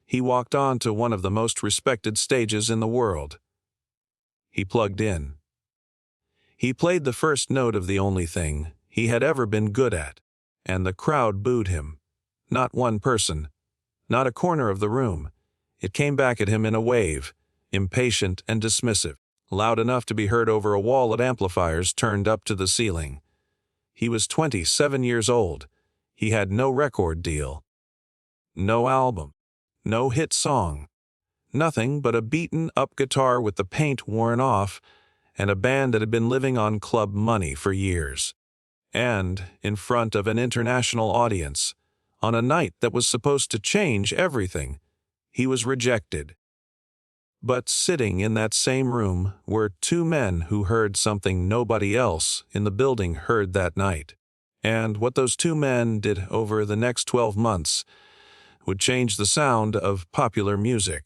he walked on to one of the most respected stages in the world. He plugged in. He played the first note of the only thing he had ever been good at, and the crowd booed him. Not one person, not a corner of the room. It came back at him in a wave, impatient and dismissive, loud enough to be heard over a wall of amplifiers turned up to the ceiling. He was 27 years old. He had no record deal. No album. No hit song. Nothing but a beaten-up guitar with the paint worn off, and a band that had been living on club money for years. And in front of an international audience, on a night that was supposed to change everything, he was rejected. But sitting in that same room were two men who heard something nobody else in the building heard that night. And what those two men did over the next 12 months would change the sound of popular music.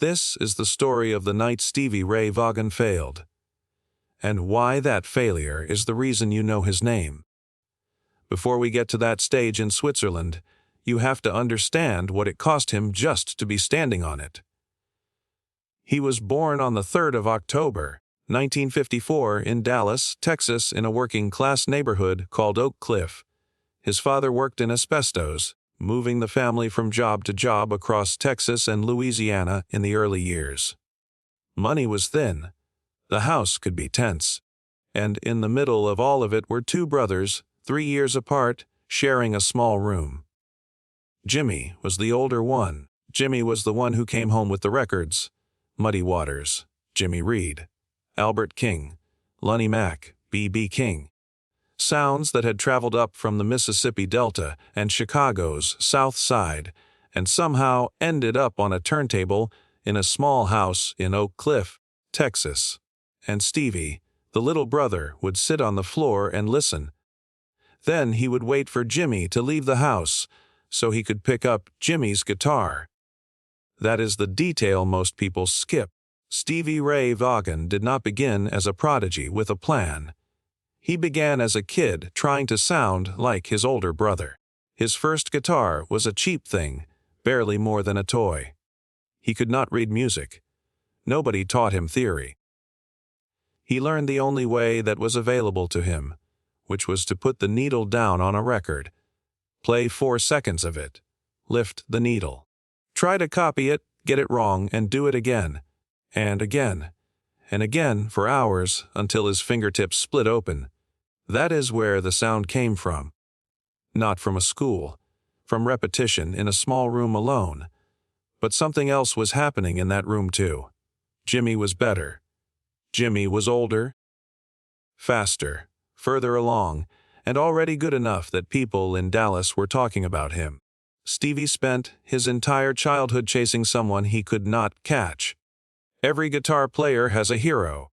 This is the story of the night Stevie Ray Vaughan failed. And why that failure is the reason you know his name. Before we get to that stage in Switzerland, you have to understand what it cost him just to be standing on it. He was born on the 3rd of October, 1954, in Dallas, Texas, in a working-class neighborhood called Oak Cliff. His father worked in asbestos, moving the family from job to job across Texas and Louisiana in the early years. Money was thin. The house could be tense. And in the middle of all of it were two brothers, 3 years apart, sharing a small room. Jimmy was the older one. Jimmy was the one who came home with the records. Muddy Waters, Jimmy Reed, Albert King, Lonnie Mack, B.B. King. Sounds that had traveled up from the Mississippi Delta and Chicago's South Side and somehow ended up on a turntable in a small house in Oak Cliff, Texas. And Stevie, the little brother, would sit on the floor and listen. Then he would wait for Jimmy to leave the house so he could pick up Jimmy's guitar. That is the detail most people skip. Stevie Ray Vaughan did not begin as a prodigy with a plan. He began as a kid trying to sound like his older brother. His first guitar was a cheap thing, barely more than a toy. He could not read music. Nobody taught him theory. He learned the only way that was available to him, which was to put the needle down on a record, play 4 seconds of it, lift the needle. Try to copy it, get it wrong, and do it again, and again, and again for hours until his fingertips split open. That is where the sound came from. Not from a school, from repetition in a small room alone. But something else was happening in that room too. Jimmy was better. Jimmy was older, faster, further along, and already good enough that people in Dallas were talking about him. Stevie spent his entire childhood chasing someone he could not catch. Every guitar player has a hero.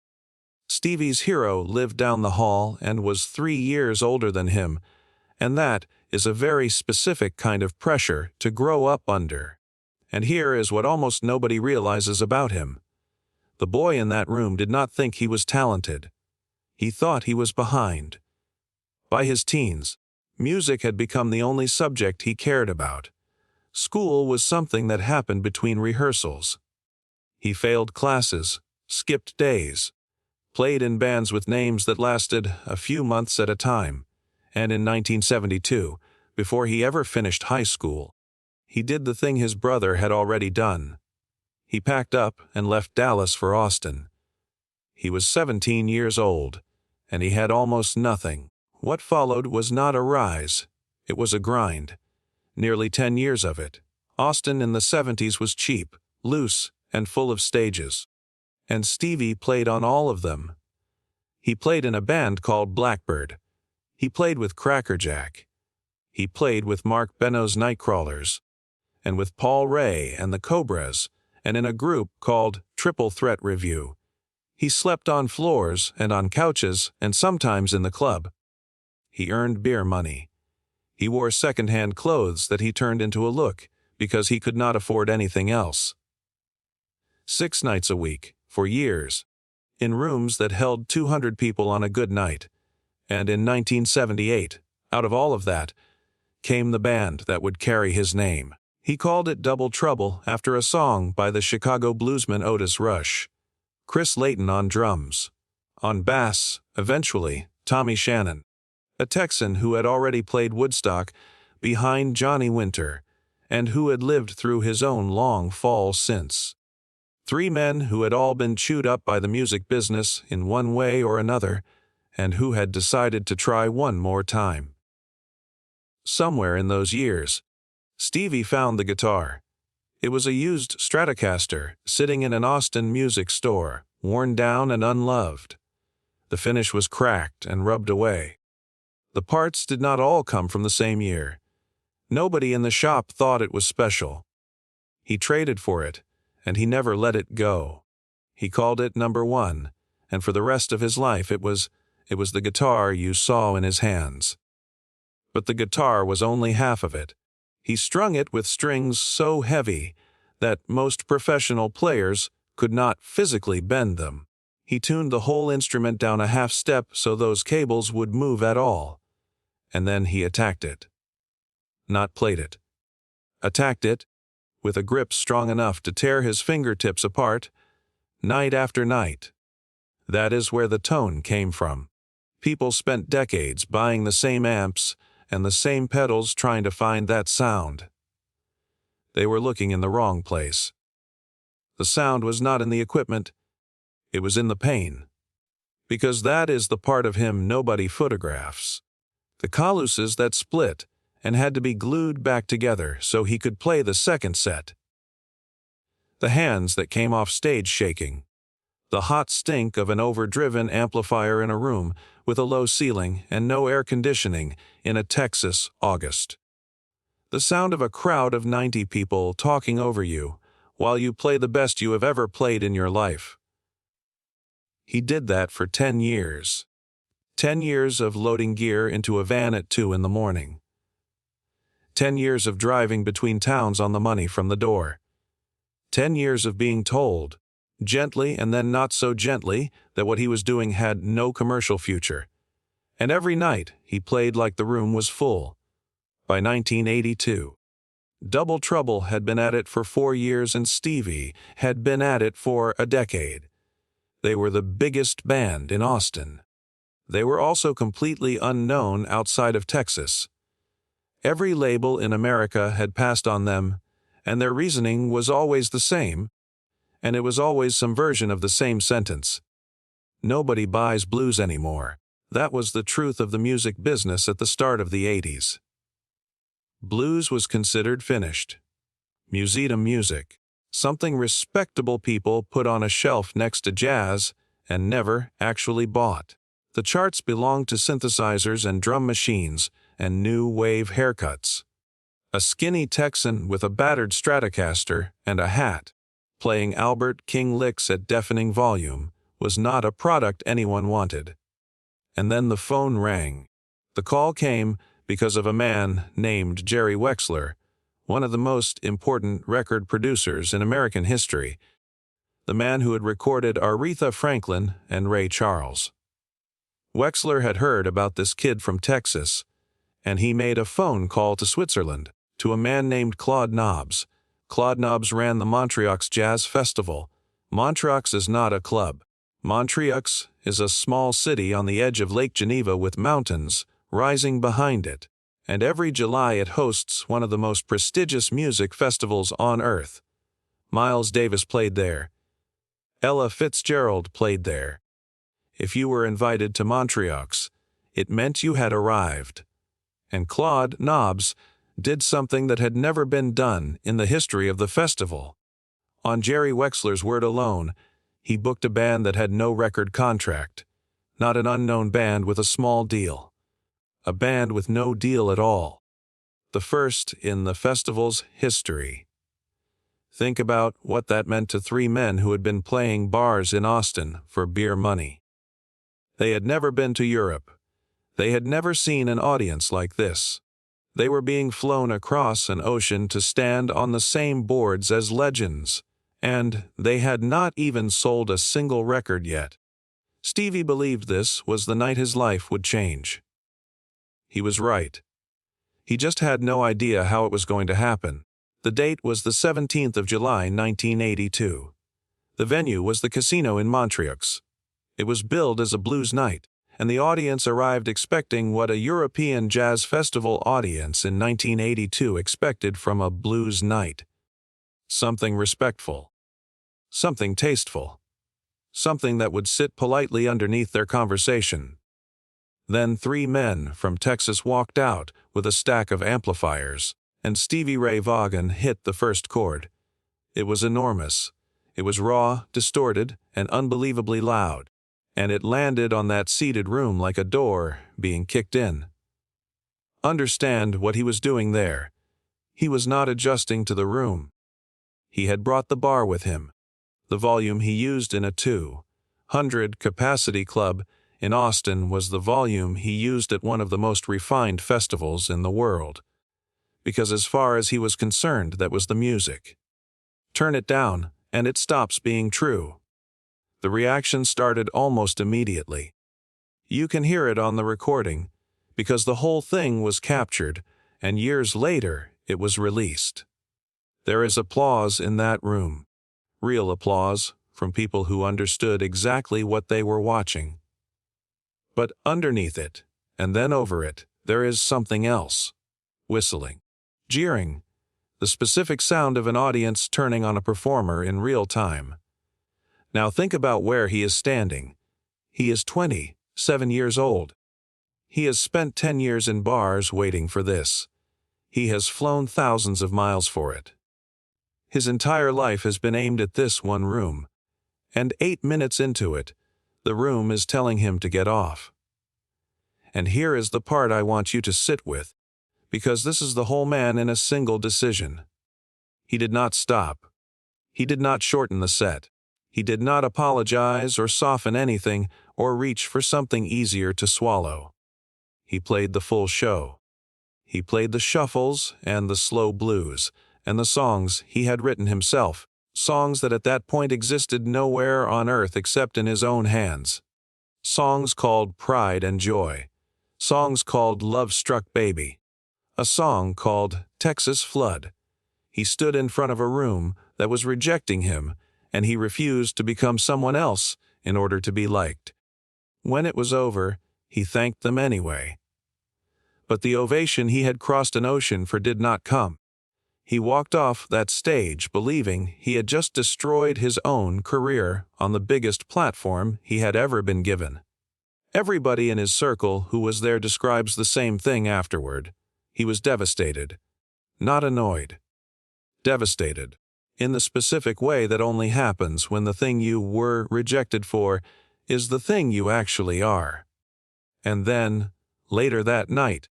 Stevie's hero lived down the hall and was 3 years older than him, and that is a very specific kind of pressure to grow up under. And here is what almost nobody realizes about him. The boy in that room did not think he was talented. He thought he was behind. By his teens, music had become the only subject he cared about. School was something that happened between rehearsals. He failed classes, skipped days, played in bands with names that lasted a few months at a time, and in 1972, before he ever finished high school, he did the thing his brother had already done. He packed up and left Dallas for Austin. He was 17 years old, and he had almost nothing. What followed was not a rise, it was a grind. Nearly 10 years of it. Austin in the 70s was cheap, loose, and full of stages. And Stevie played on all of them. He played in a band called Blackbird. He played with Crackerjack. He played with Mark Beno's Nightcrawlers, and with Paul Ray and the Cobras, and in a group called Triple Threat Review. He slept on floors and on couches and sometimes in the club. He earned beer money. He wore second-hand clothes that he turned into a look because he could not afford anything else. 6 nights a week, for years, in rooms that held 200 people on a good night. And in 1978, out of all of that, came the band that would carry his name. He called it Double Trouble after a song by the Chicago bluesman Otis Rush. Chris Layton on drums. On bass, eventually, Tommy Shannon, a Texan who had already played Woodstock behind Johnny Winter, and who had lived through his own long fall since. Three men who had all been chewed up by the music business in one way or another, and who had decided to try one more time. Somewhere in those years, Stevie found the guitar. It was a used Stratocaster sitting in an Austin music store, worn down and unloved. The finish was cracked and rubbed away. The parts did not all come from the same year. Nobody in the shop thought it was special. He traded for it, and he never let it go. He called it number one, and for the rest of his life it was the guitar you saw in his hands. But the guitar was only half of it. He strung it with strings so heavy that most professional players could not physically bend them. He tuned the whole instrument down a half step so those cables would move at all. And then he attacked it. Not played it. Attacked it, with a grip strong enough to tear his fingertips apart, night after night. That is where the tone came from. People spent decades buying the same amps and the same pedals trying to find that sound. They were looking in the wrong place. The sound was not in the equipment, it was in the pain. Because that is the part of him nobody photographs. The caluses that split and had to be glued back together so he could play the second set. The hands that came off stage shaking. The hot stink of an overdriven amplifier in a room with a low ceiling and no air conditioning in a Texas August. The sound of a crowd of 90 people talking over you while you play the best you have ever played in your life. He did that for 10 years. 10 years of loading gear into a van at 2 in the morning. 10 years of driving between towns on the money from the door. 10 years of being told, gently and then not so gently, that what he was doing had no commercial future. And every night he played like the room was full. By 1982, Double Trouble had been at it for 4 years and Stevie had been at it for a decade. They were the biggest band in Austin. They were also completely unknown outside of Texas. Every label in America had passed on them, and their reasoning was always the same, and it was always some version of the same sentence. Nobody buys blues anymore. That was the truth of the music business at the start of the 80s. Blues was considered finished. Museum music. Something respectable people put on a shelf next to jazz and never actually bought. The charts belonged to synthesizers and drum machines and new wave haircuts. A skinny Texan with a battered Stratocaster and a hat, playing Albert King licks at deafening volume, was not a product anyone wanted. And then the phone rang. The call came because of a man named Jerry Wexler, one of the most important record producers in American history, the man who had recorded Aretha Franklin and Ray Charles. Wexler had heard about this kid from Texas, and he made a phone call to Switzerland, to a man named Claude Nobbs. Claude Nobbs ran the Montreux Jazz Festival. Montreux is not a club. Montreux is a small city on the edge of Lake Geneva with mountains rising behind it, and every July it hosts one of the most prestigious music festivals on earth. Miles Davis played there. Ella Fitzgerald played there. If you were invited to Montreux, it meant you had arrived. And Claude Nobbs did something that had never been done in the history of the festival. On Jerry Wexler's word alone, he booked a band that had no record contract, not an unknown band with a small deal. A band with no deal at all. The first in the festival's history. Think about what that meant to three men who had been playing bars in Austin for beer money. They had never been to Europe. They had never seen an audience like this. They were being flown across an ocean to stand on the same boards as legends, and they had not even sold a single record yet. Stevie believed this was the night his life would change. He was right. He just had no idea how it was going to happen. The date was the 17th of July, 1982. The venue was the casino in Montreux. It was billed as a blues night, and the audience arrived expecting what a European Jazz Festival audience in 1982 expected from a blues night. Something respectful. Something tasteful. Something that would sit politely underneath their conversation. Then 3 men from Texas walked out with a stack of amplifiers, and Stevie Ray Vaughan hit the first chord. It was enormous. It was raw, distorted, and unbelievably loud, and it landed on that seated room like a door being kicked in. Understand what he was doing there. He was not adjusting to the room. He had brought the bar with him. The volume he used in a 200-capacity club in Austin was the volume he used at one of the most refined festivals in the world. Because as far as he was concerned, that was the music. Turn it down, and it stops being true. The reaction started almost immediately. You can hear it on the recording, because the whole thing was captured, and years later it was released. There is applause in that room. Real applause from people who understood exactly what they were watching. But underneath it, and then over it, there is something else. Whistling. Jeering. The specific sound of an audience turning on a performer in real time. Now think about where he is standing. He is 27 years old. He has spent 10 years in bars waiting for this. He has flown thousands of miles for it. His entire life has been aimed at this one room. And 8 minutes into it, the room is telling him to get off. And here is the part I want you to sit with, because this is the whole man in a single decision. He did not stop. He did not shorten the set. He did not apologize or soften anything or reach for something easier to swallow. He played the full show. He played the shuffles and the slow blues, and the songs he had written himself, songs that at that point existed nowhere on earth except in his own hands. Songs called Pride and Joy. Songs called Love Struck Baby. A song called Texas Flood. He stood in front of a room that was rejecting him, and he refused to become someone else in order to be liked. When it was over, he thanked them anyway. But the ovation he had crossed an ocean for did not come. He walked off that stage believing he had just destroyed his own career on the biggest platform he had ever been given. Everybody in his circle who was there describes the same thing afterward. He was devastated. Not annoyed. Devastated. In the specific way that only happens when the thing you were rejected for is the thing you actually are. And then, later that night,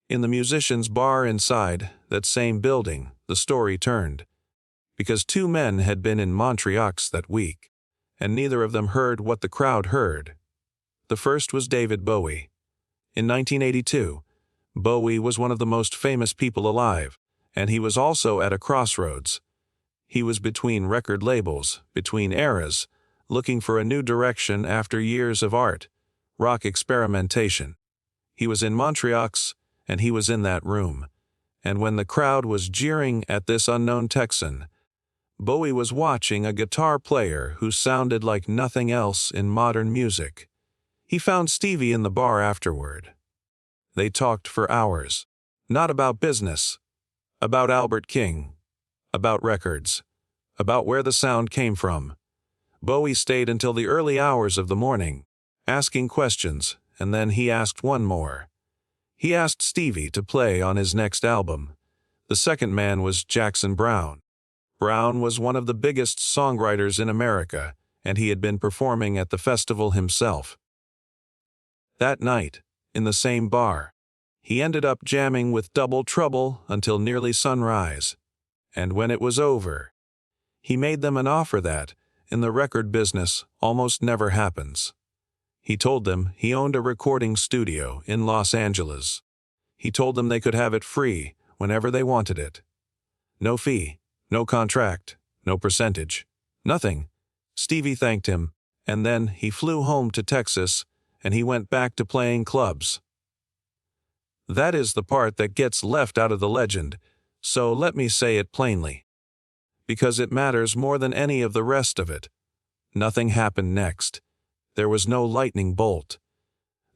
in the musician's bar inside that same building, the story turned. Because 2 men had been in Montreux that week, and neither of them heard what the crowd heard. The first was David Bowie. In 1982, Bowie was one of the most famous people alive, and he was also at a crossroads. He was between record labels, between eras, looking for a new direction after years of art, rock experimentation. He was in Montreux, and he was in that room. And when the crowd was jeering at this unknown Texan, Bowie was watching a guitar player who sounded like nothing else in modern music. He found Stevie in the bar afterward. They talked for hours, not about business, about Albert King, about records, about where the sound came from. Bowie stayed until the early hours of the morning, asking questions, and then he asked one more. He asked Stevie to play on his next album. The second man was Jackson Browne. Browne was one of the biggest songwriters in America, and he had been performing at the festival himself. That night, in the same bar, he ended up jamming with Double Trouble until nearly sunrise. And when it was over, he made them an offer that, in the record business, almost never happens. He told them he owned a recording studio in Los Angeles. He told them they could have it free whenever they wanted it. No fee, no contract, no percentage, nothing. Stevie thanked him, and then he flew home to Texas, and he went back to playing clubs. That is the part that gets left out of the legend, So let me say it plainly. Because it matters more than any of the rest of it. Nothing happened next. There was no lightning bolt.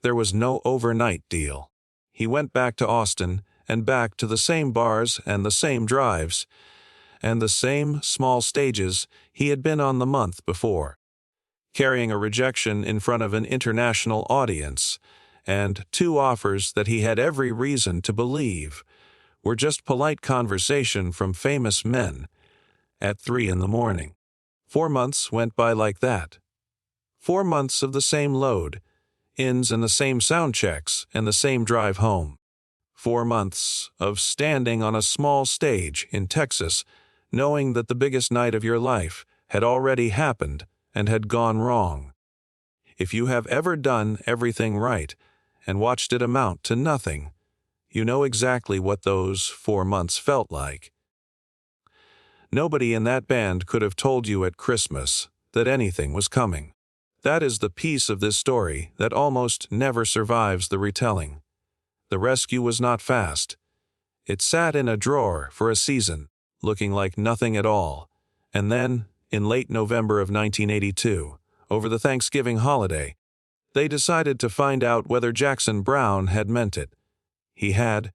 There was no overnight deal. He went back to Austin, and back to the same bars and the same drives, and the same small stages he had been on the month before, carrying a rejection in front of an international audience, and 2 offers that he had every reason to believe were just polite conversation from famous men at 3 in the morning. 4 months went by like that. 4 months of the same load, ins and the same sound checks and the same drive home. 4 months of standing on a small stage in Texas, knowing that the biggest night of your life had already happened and had gone wrong. If you have ever done everything right and watched it amount to nothing, you know exactly what those 4 months felt like. Nobody in that band could have told you at Christmas that anything was coming. That is the piece of this story that almost never survives the retelling. The rescue was not fast. It sat in a drawer for a season, looking like nothing at all, and then, in late November of 1982, over the Thanksgiving holiday, they decided to find out whether Jackson Browne had meant it. He had.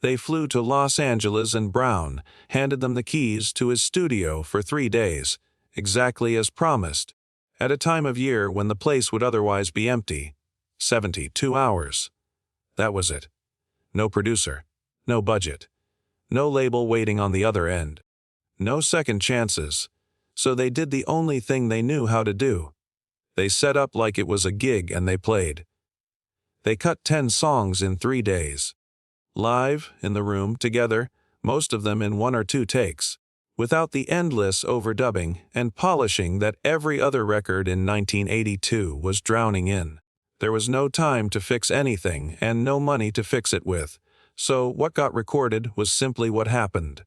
They flew to Los Angeles, and Browne handed them the keys to his studio for 3 days, exactly as promised, at a time of year when the place would otherwise be empty. 72 hours. That was it. No producer, no budget, no label waiting on the other end, no second chances, so they did the only thing they knew how to do. They set up like it was a gig and they played. They cut 10 songs in 3 days. Live, in the room, together, most of them in 1 or 2 takes, without the endless overdubbing and polishing that every other record in 1982 was drowning in. There was no time to fix anything and no money to fix it with, so what got recorded was simply what happened.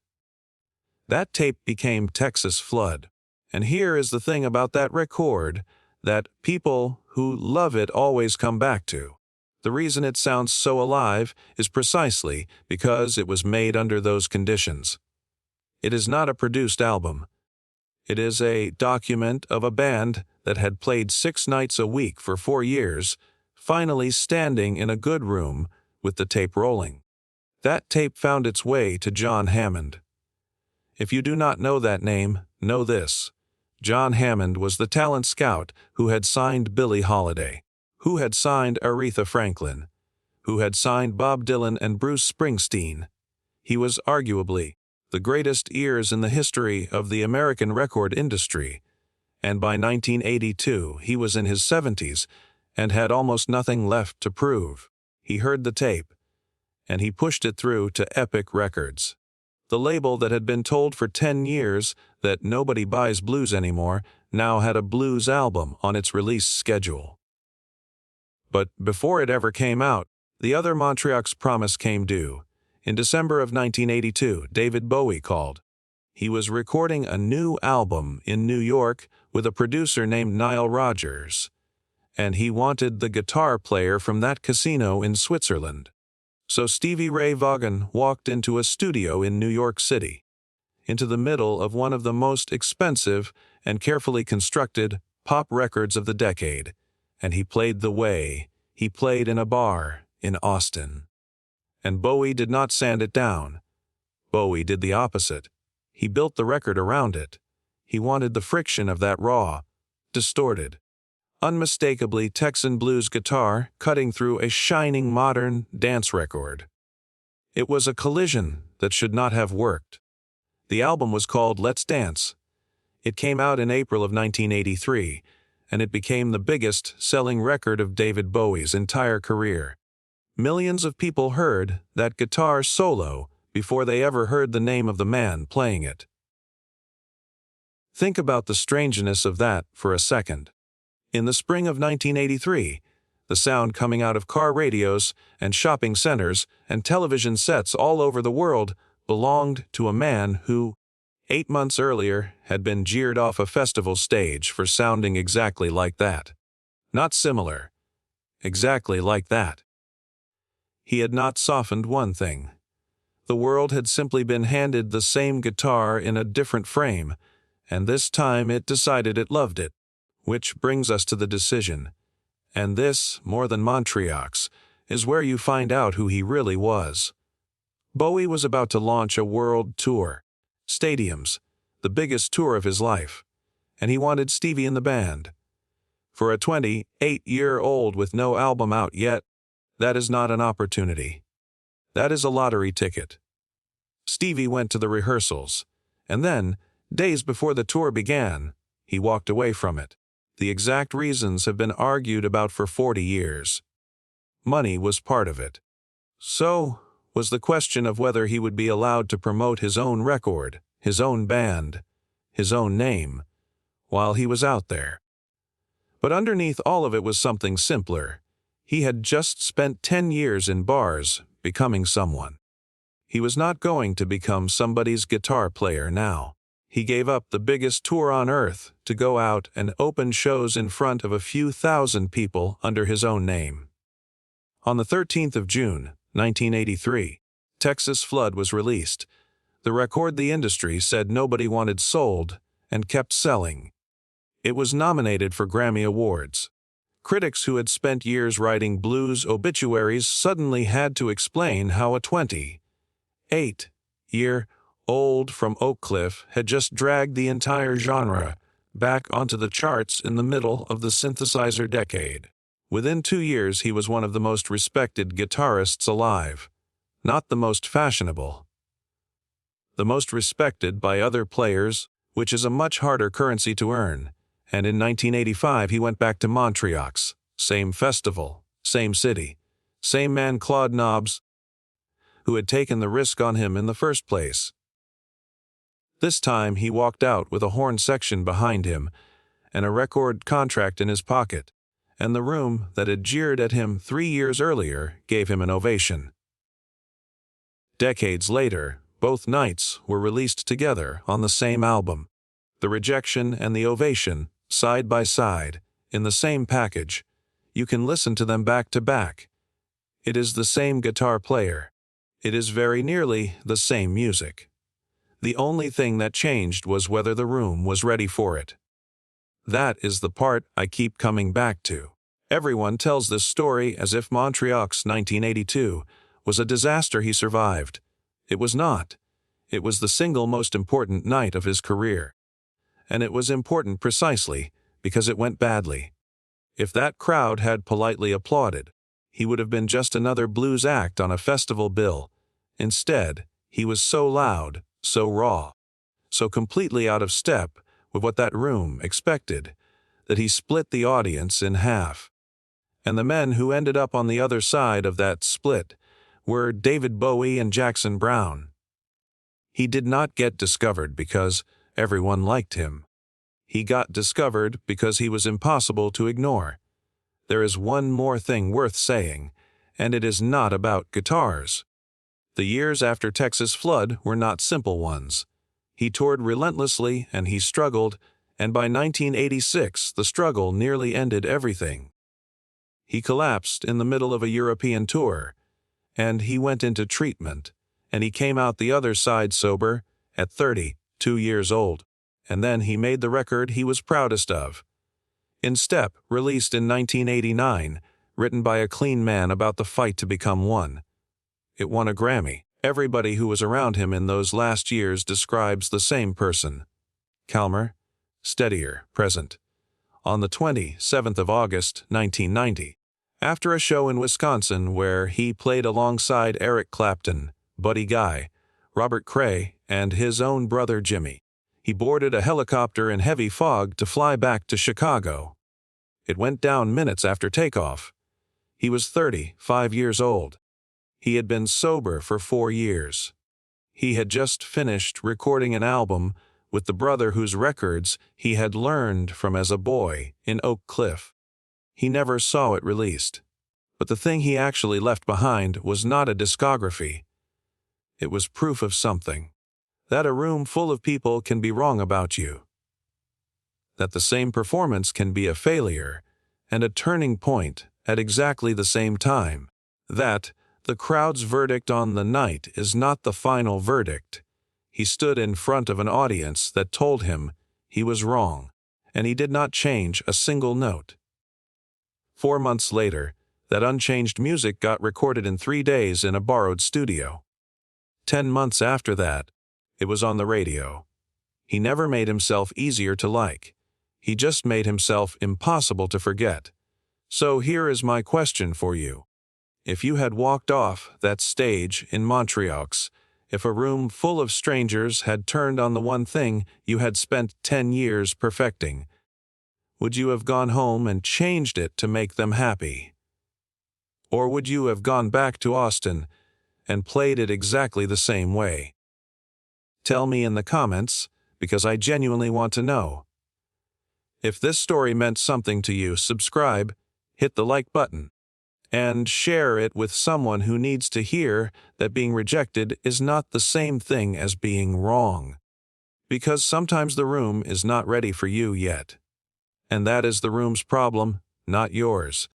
That tape became Texas Flood, and here is the thing about that record that people who love it always come back to. The reason it sounds so alive is precisely because it was made under those conditions. It is not a produced album. It is a document of a band that had played 6 nights a week for 4 years, finally standing in a good room with the tape rolling. That tape found its way to John Hammond. If you do not know that name, know this. John Hammond was the talent scout who had signed Billie Holiday, who had signed Aretha Franklin, who had signed Bob Dylan and Bruce Springsteen. He was arguably the greatest ears in the history of the American record industry, and by 1982 he was in his 70s and had almost nothing left to prove. He heard the tape, and he pushed it through to Epic Records. The label that had been told for 10 years that nobody buys blues anymore now had a blues album on its release schedule. But before it ever came out, the other Montreux's promise came due. In December of 1982, David Bowie called. He was recording a new album in New York with a producer named Nile Rodgers, and he wanted the guitar player from that casino in Switzerland. So Stevie Ray Vaughan walked into a studio in New York City, into the middle of one of the most expensive and carefully constructed pop records of the decade, and he played the way he played in a bar in Austin. And Bowie did not sand it down. Bowie did the opposite. He built the record around it. He wanted the friction of that raw, distorted, unmistakably Texan blues guitar cutting through a shining modern dance record. It was a collision that should not have worked. The album was called Let's Dance. It came out in April of 1983, and it became the biggest selling record of David Bowie's entire career. Millions of people heard that guitar solo before they ever heard the name of the man playing it. Think about the strangeness of that for a second. In the spring of 1983, the sound coming out of car radios and shopping centers and television sets all over the world belonged to a man who, 8 months earlier, had been jeered off a festival stage for sounding exactly like that. Not similar. Exactly like that. He had not softened one thing. The world had simply been handed the same guitar in a different frame, and this time it decided it loved it. Which brings us to the decision. And this, more than Montreux, is where you find out who he really was. Bowie was about to launch a world tour. Stadiums, the biggest tour of his life. And he wanted Stevie in the band. For a 28-year-old with no album out yet, that is not an opportunity. That is a lottery ticket. Stevie went to the rehearsals, and then, days before the tour began, he walked away from it. The exact reasons have been argued about for 40 years. Money was part of it. So was the question of whether he would be allowed to promote his own record, his own band, his own name, while he was out there. But underneath all of it was something simpler. He had just spent 10 years in bars, becoming someone. He was not going to become somebody's guitar player now. He gave up the biggest tour on earth to go out and open shows in front of a few thousand people under his own name. On the 13th of June, 1983, Texas Flood was released. The record the industry said nobody wanted sold and kept selling. It was nominated for Grammy Awards. Critics who had spent years writing blues obituaries suddenly had to explain how a 28-year-old from Oak Cliff had just dragged the entire genre back onto the charts in the middle of the synthesizer decade. Within 2 years, he was one of the most respected guitarists alive. Not the most fashionable. The most respected by other players, which is a much harder currency to earn. And in 1985 he went back to Montreux, same festival, same city, same man Claude Nobbs, who had taken the risk on him in the first place. This time he walked out with a horn section behind him and a record contract in his pocket, and the room that had jeered at him 3 years earlier gave him an ovation. Decades later, both nights were released together on the same album. The rejection and the ovation, side by side, in the same package. You can listen to them back to back. It is the same guitar player. It is very nearly the same music. The only thing that changed was whether the room was ready for it. That is the part I keep coming back to. Everyone tells this story as if Montreux 1982 was a disaster he survived. It was not. It was the single most important night of his career. And it was important precisely because it went badly. If that crowd had politely applauded, he would have been just another blues act on a festival bill. Instead, he was so loud, so raw, so completely out of step with what that room expected, that he split the audience in half. And the men who ended up on the other side of that split were David Bowie and Jackson Browne. He did not get discovered because everyone liked him. He got discovered because he was impossible to ignore. There is one more thing worth saying, and it is not about guitars. The years after Texas Flood were not simple ones. He toured relentlessly and he struggled, and by 1986 the struggle nearly ended everything. He collapsed in the middle of a European tour, and he went into treatment, and he came out the other side sober at 32 years old. And then he made the record he was proudest of. In Step, released in 1989, written by a clean man about the fight to become one. It won a Grammy. Everybody who was around him in those last years describes the same person. Calmer, steadier, present. On the 27th of August, 1990, after a show in Wisconsin where he played alongside Eric Clapton, Buddy Guy, Robert Cray, and his own brother Jimmy, he boarded a helicopter in heavy fog to fly back to Chicago. It went down minutes after takeoff. He was 35 years old. He had been sober for 4 years. He had just finished recording an album with the brother whose records he had learned from as a boy in Oak Cliff. He never saw it released. But the thing he actually left behind was not a discography. It was proof of something. That a room full of people can be wrong about you. That the same performance can be a failure and a turning point at exactly the same time. That the crowd's verdict on the night is not the final verdict. He stood in front of an audience that told him he was wrong, and he did not change a single note. 4 months later, that unchanged music got recorded in 3 days in a borrowed studio. 10 months after that, it was on the radio. He never made himself easier to like. He just made himself impossible to forget. So here is my question for you. If you had walked off that stage in Montreux, if a room full of strangers had turned on the one thing you had spent 10 years perfecting, would you have gone home and changed it to make them happy? Or would you have gone back to Austin and played it exactly the same way? Tell me in the comments, because I genuinely want to know. If this story meant something to you, subscribe, hit the like button, and share it with someone who needs to hear that being rejected is not the same thing as being wrong. Because sometimes the room is not ready for you yet. And that is the room's problem, not yours.